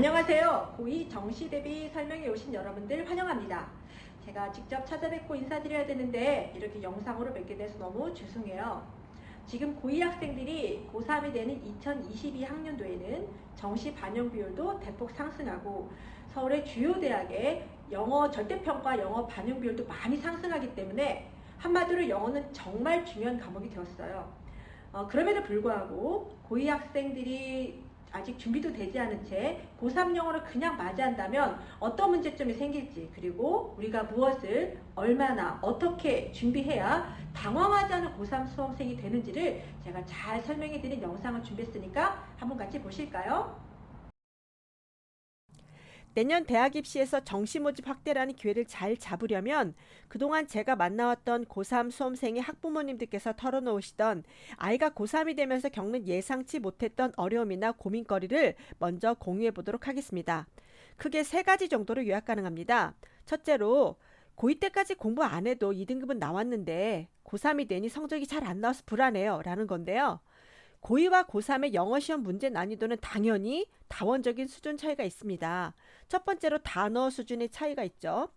안녕하세요. 고2 정시 대비 설명에 오신 여러분들 환영합니다. 제가 직접 찾아뵙고 인사드려야 되는데 이렇게 영상으로 뵙게 돼서 너무 죄송해요. 지금 고2 학생들이 고3이 되는 2022학년도에는 정시 반영 비율도 대폭 상승하고 서울의 주요 대학의 영어 절대평가 영어 반영 비율도 많이 상승하기 때문에 한마디로 영어는 정말 중요한 과목이 되었어요. 그럼에도 불구하고 고2 학생들이 아직 준비도 되지 않은 채 고3 영어를 그냥 맞이한다면 어떤 문제점이 생길지, 그리고 우리가 무엇을 얼마나 어떻게 준비해야 당황하지 않은 고3 수험생이 되는지를 제가 잘 설명해 드린 영상을 준비했으니까 한번 같이 보실까요? 내년 대학 입시에서 정시 모집 확대라는 기회를 잘 잡으려면 그동안 제가 만나왔던 고3 수험생의 학부모님들께서 털어놓으시던 아이가 고3이 되면서 겪는 예상치 못했던 어려움이나 고민거리를 먼저 공유해 보도록 하겠습니다. 크게 세 가지 정도로 요약 가능합니다. 첫째로 고2 때까지 공부 안 해도 2등급은 나왔는데 고3이 되니 성적이 잘 안 나와서 불안해요 라는 건데요. 고2와 고3의 영어 시험 문제 난이도는 당연히 다원적인 수준 차이가 있습니다. 첫 번째로 단어 수준의 차이가 있죠.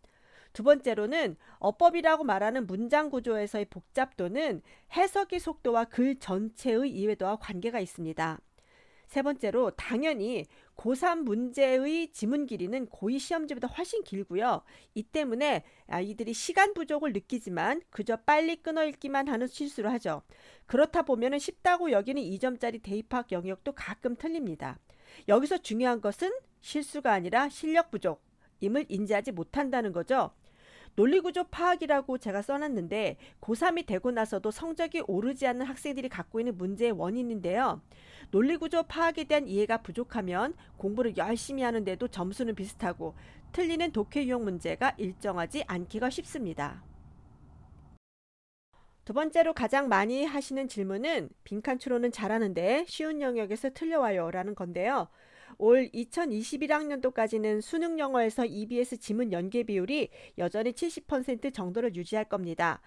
두 번째로는 어법이라고 말하는 문장 구조에서의 복잡도는 해석의 속도와 글 전체의 이해도와 관계가 있습니다. 세 번째로 당연히 고3 문제의 지문 길이는 고2 시험지보다 훨씬 길고요. 이 때문에 아이들이 시간 부족을 느끼지만 그저 빨리 끊어 읽기만 하는 실수를 하죠. 그렇다 보면 쉽다고 여기는 2점짜리 대입학 영역도 가끔 틀립니다. 여기서 중요한 것은 실수가 아니라 실력 부족임을 인지하지 못한다는 거죠. 논리구조 파악이라고 제가 써놨는데 고3이 되고 나서도 성적이 오르지 않는 학생들이 갖고 있는 문제의 원인인데요. 논리구조 파악에 대한 이해가 부족하면 공부를 열심히 하는데도 점수는 비슷하고 틀리는 독해 유형 문제가 일정하지 않기가 쉽습니다. 두 번째로 가장 많이 하시는 질문은 빈칸 추론은 잘하는데 쉬운 영역에서 틀려와요 라는 건데요. 올 2021학년도까지는 수능 영어에서 EBS 지문 연계 비율이 여전히 70% 정도를 유지할 겁니다.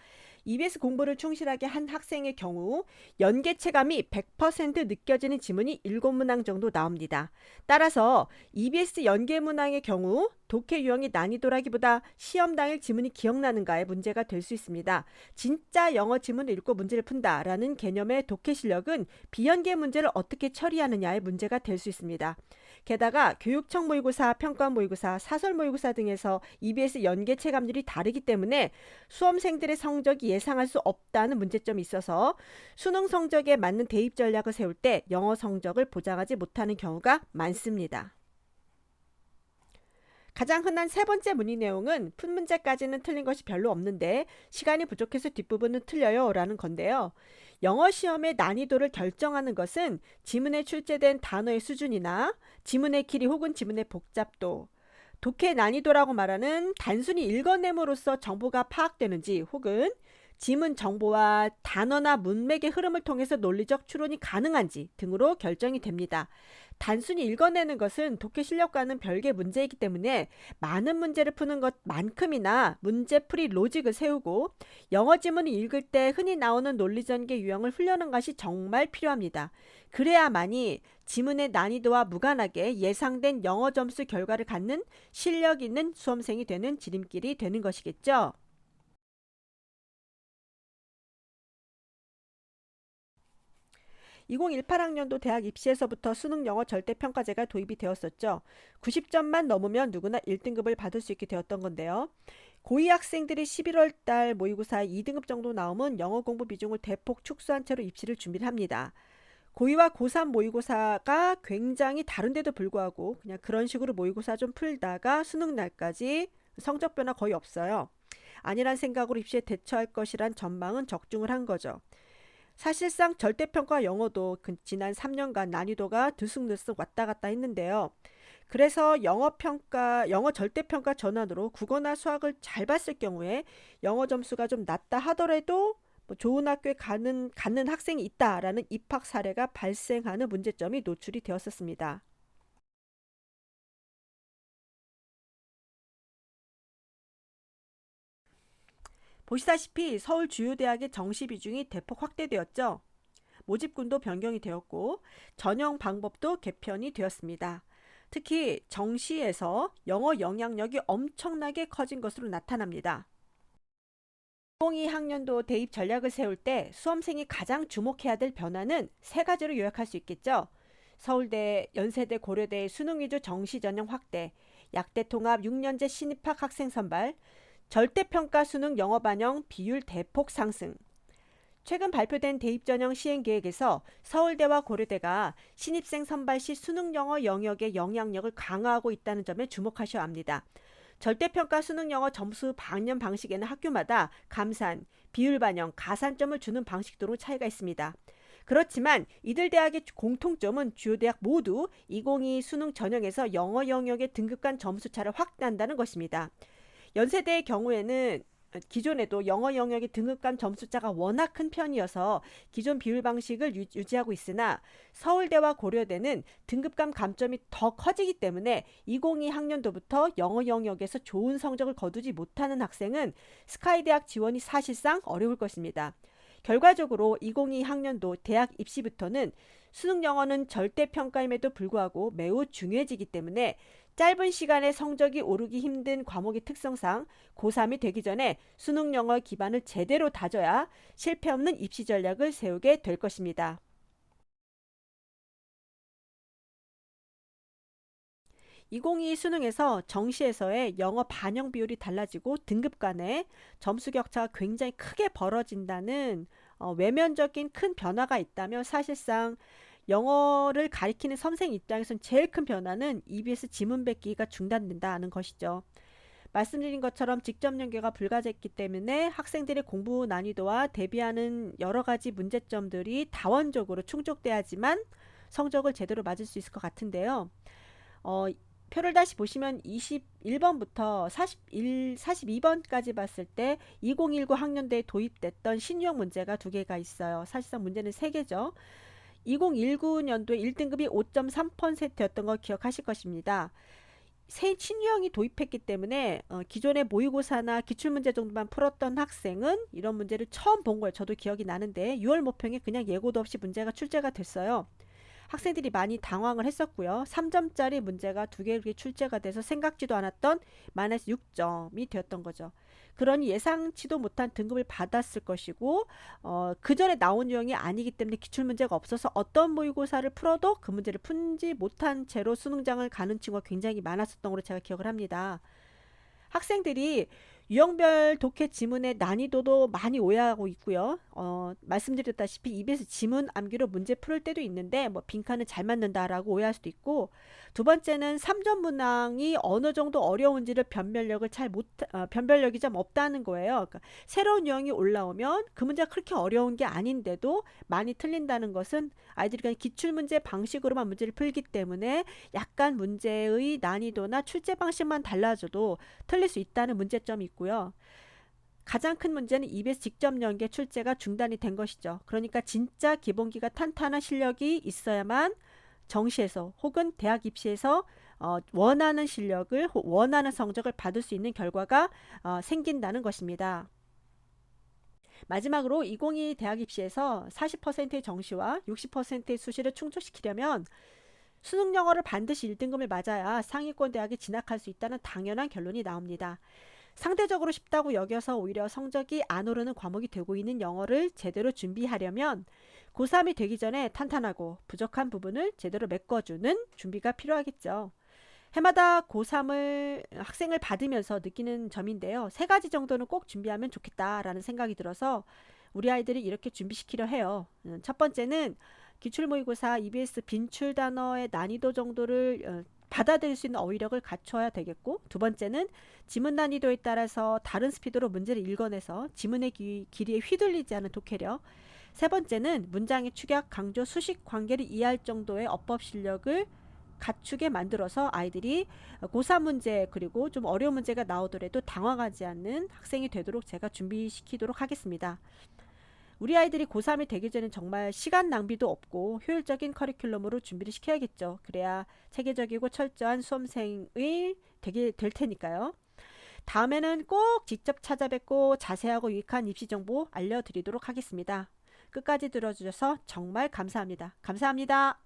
EBS 공부를 충실하게 한 학생의 경우 연계 체감이 100% 느껴지는 지문이 7문항 정도 나옵니다. 따라서 EBS 연계 문항의 경우 독해 유형이 난이도라기보다 시험 당일 지문이 기억나는가에 문제가 될 수 있습니다. 진짜 영어 지문을 읽고 문제를 푼다라는 개념의 독해 실력은 비연계 문제를 어떻게 처리하느냐의 문제가 될 수 있습니다. 게다가 교육청 모의고사, 평가 모의고사, 사설 모의고사 등에서 EBS 연계 체감률이 다르기 때문에 수험생들의 성적이 예상할 수 없다는 문제점이 있어서 수능 성적에 맞는 대입 전략을 세울 때 영어 성적을 보장하지 못하는 경우가 많습니다. 가장 흔한 세 번째 문의 내용은 푼 문제까지는 틀린 것이 별로 없는데 시간이 부족해서 뒷부분은 틀려요 라는 건데요. 영어 시험의 난이도를 결정하는 것은 지문에 출제된 단어의 수준이나 지문의 길이 혹은 지문의 복잡도, 독해 난이도라고 말하는 단순히 읽어냄으로써 정보가 파악되는지 혹은 지문 정보와 단어나 문맥의 흐름을 통해서 논리적 추론이 가능한지 등으로 결정이 됩니다. 단순히 읽어내는 것은 독해 실력과는 별개의 문제이기 때문에 많은 문제를 푸는 것만큼이나 문제풀이 로직을 세우고 영어 지문을 읽을 때 흔히 나오는 논리전개 유형을 훈련하는 것이 정말 필요합니다. 그래야만이 지문의 난이도와 무관하게 예상된 영어 점수 결과를 갖는 실력 있는 수험생이 되는 지름길이 되는 것이겠죠. 2018학년도 대학 입시에서부터 수능 영어 절대평가제가 도입이 되었었죠. 90점만 넘으면 누구나 1등급을 받을 수 있게 되었던 건데요. 고2 학생들이 11월 달 모의고사 2등급 정도 나오면 영어 공부 비중을 대폭 축소한 채로 입시를 준비를 합니다. 고2와 고3 모의고사가 굉장히 다른데도 불구하고 그냥 그런 식으로 모의고사 좀 풀다가 수능 날까지 성적 변화 거의 없어요. 아니란 생각으로 입시에 대처할 것이란 전망은 적중을 한 거죠. 사실상 절대평가 영어도 지난 3년간 난이도가 들쑥날쑥 왔다 갔다 했는데요. 그래서 영어 절대평가 전환으로 국어나 수학을 잘 봤을 경우에 영어 점수가 좀 낮다 하더라도 뭐 좋은 학교에 갖는 학생이 있다라는 입학 사례가 발생하는 문제점이 노출이 되었었습니다. '보시다시피 서울 주요 대학의 정시 비중이 대폭 확대되었죠. 모집군도 변경이 되었고 전형 방법도 개편이 되었습니다. 특히 정시에서 영어 영향력이 엄청나게 커진 것으로 나타납니다. 2022학년도 대입 전략을 세울 때 수험생이 가장 주목해야 될 변화는 세 가지로 요약할 수 있겠죠. 서울대, 연세대, 고려대의 수능 위주 정시 전형 확대, 약대 통합 6년제 신입학 학생 선발, 절대평가 수능 영어 반영 비율 대폭 상승. 최근 발표된 대입 전형 시행 계획에서 서울대와 고려대가 신입생 선발 시 수능 영어 영역의 영향력을 강화하고 있다는 점에 주목하셔야 합니다. 절대평가 수능 영어 점수 반영 방식에는 학교마다 감산, 비율 반영, 가산점을 주는 방식 등으로 차이가 있습니다. 그렇지만 이들 대학의 공통점은 주요 대학 모두 2022 수능 전형에서 영어 영역의 등급 간 점수 차를 확대한다는 것입니다. 연세대의 경우에는 기존에도 영어 영역의 등급 간 점수차가 워낙 큰 편이어서 기존 비율 방식을 유지하고 있으나 서울대와 고려대는 등급감 감점이 더 커지기 때문에 2022학년도부터 영어 영역에서 좋은 성적을 거두지 못하는 학생은 스카이대학 지원이 사실상 어려울 것입니다. 결과적으로 2022학년도 대학 입시부터는 수능 영어는 절대평가임에도 불구하고 매우 중요해지기 때문에 짧은 시간에 성적이 오르기 힘든 과목의 특성상 고3이 되기 전에 수능 영어 기반을 제대로 다져야 실패 없는 입시 전략을 세우게 될 것입니다. (2022) 수능에서 정시에서의 영어 반영 비율이 달라지고 등급 간의 점수 격차가 굉장히 크게 벌어진다는 외면적인 큰 변화가 있다면 사실상 영어를 가리키는 선생 입장에서는 제일 큰 변화는 EBS 지문 뱉기가 중단된다는 것이죠. 말씀드린 것처럼 직접 연계가 불가했기 때문에 학생들의 공부 난이도와 대비하는 여러 가지 문제점들이 다원적으로 충족돼야지만 성적을 제대로 맞을 수 있을 것 같은데요. 표를 다시 보시면 21번부터 42번까지 봤을 때 2019 학년대에 도입됐던 신유형 문제가 두 개가 있어요. 사실상 문제는 세 개죠. 2019년도에 1등급이 5.3%였던 거 기억하실 것입니다. 새 신유형이 도입했기 때문에 기존의 모의고사나 기출문제 정도만 풀었던 학생은 이런 문제를 처음 본 거예요. 저도 기억이 나는데 6월 모평에 그냥 예고도 없이 문제가 출제가 됐어요. 학생들이 많이 당황을 했었고요. 3점짜리 문제가 두 개 이렇게 출제가 돼서 생각지도 않았던 마이너스 6점이 되었던 거죠. 그러니 예상치도 못한 등급을 받았을 것이고 그 전에 나온 유형이 아니기 때문에 기출문제가 없어서 어떤 모의고사를 풀어도 그 문제를 풀지 못한 채로 수능장을 가는 친구가 굉장히 많았었던 걸로 제가 기억을 합니다. 학생들이 유형별 독해 지문의 난이도도 많이 오해하고 있고요. 말씀드렸다시피 EBS 지문 암기로 문제 풀 때도 있는데 뭐 빈칸은 잘 맞는다라고 오해할 수도 있고, 두 번째는 3점 문항이 어느 정도 어려운지를 변별력이 좀 없다는 거예요. 그러니까 새로운 유형이 올라오면 그 문제가 그렇게 어려운 게 아닌데도 많이 틀린다는 것은 아이들이 그냥 기출문제 방식으로만 문제를 풀기 때문에 약간 문제의 난이도나 출제 방식만 달라져도 틀릴 수 있다는 문제점이 있고요. 가장 큰 문제는 EBS 직접 연계 출제가 중단이 된 것이죠. 그러니까 진짜 기본기가 탄탄한 실력이 있어야만 정시에서 혹은 대학 입시에서 원하는 실력을, 원하는 성적을 받을 수 있는 결과가 생긴다는 것입니다. 마지막으로 2022 대학 입시에서 40%의 정시와 60%의 수시를 충족시키려면 수능 영어를 반드시 1등급을 맞아야 상위권 대학에 진학할 수 있다는 당연한 결론이 나옵니다. 상대적으로 쉽다고 여겨서 오히려 성적이 안 오르는 과목이 되고 있는 영어를 제대로 준비하려면 고3이 되기 전에 탄탄하고 부족한 부분을 제대로 메꿔주는 준비가 필요하겠죠. 해마다 고3을 학생을 받으면서 느끼는 점인데요. 세 가지 정도는 꼭 준비하면 좋겠다라는 생각이 들어서 우리 아이들이 이렇게 준비시키려 해요. 첫 번째는 기출모의고사 EBS 빈출 단어의 난이도 정도를 받아들일 수 있는 어휘력을 갖춰야 되겠고, 두 번째는 지문 난이도에 따라서 다른 스피드로 문제를 읽어내서 지문의 길이에 휘둘리지 않은 독해력, 세 번째는 문장의 축약, 강조, 수식 관계를 이해할 정도의 어법 실력을 갖추게 만들어서 아이들이 고3 문제 그리고 좀 어려운 문제가 나오더라도 당황하지 않는 학생이 되도록 제가 준비시키도록 하겠습니다. 우리 아이들이 고3이 되기 전엔 정말 시간 낭비도 없고 효율적인 커리큘럼으로 준비를 시켜야겠죠. 그래야 체계적이고 철저한 수험생이 되게 될 테니까요. 다음에는 꼭 직접 찾아뵙고 자세하고 유익한 입시 정보 알려드리도록 하겠습니다. 끝까지 들어주셔서 정말 감사합니다. 감사합니다.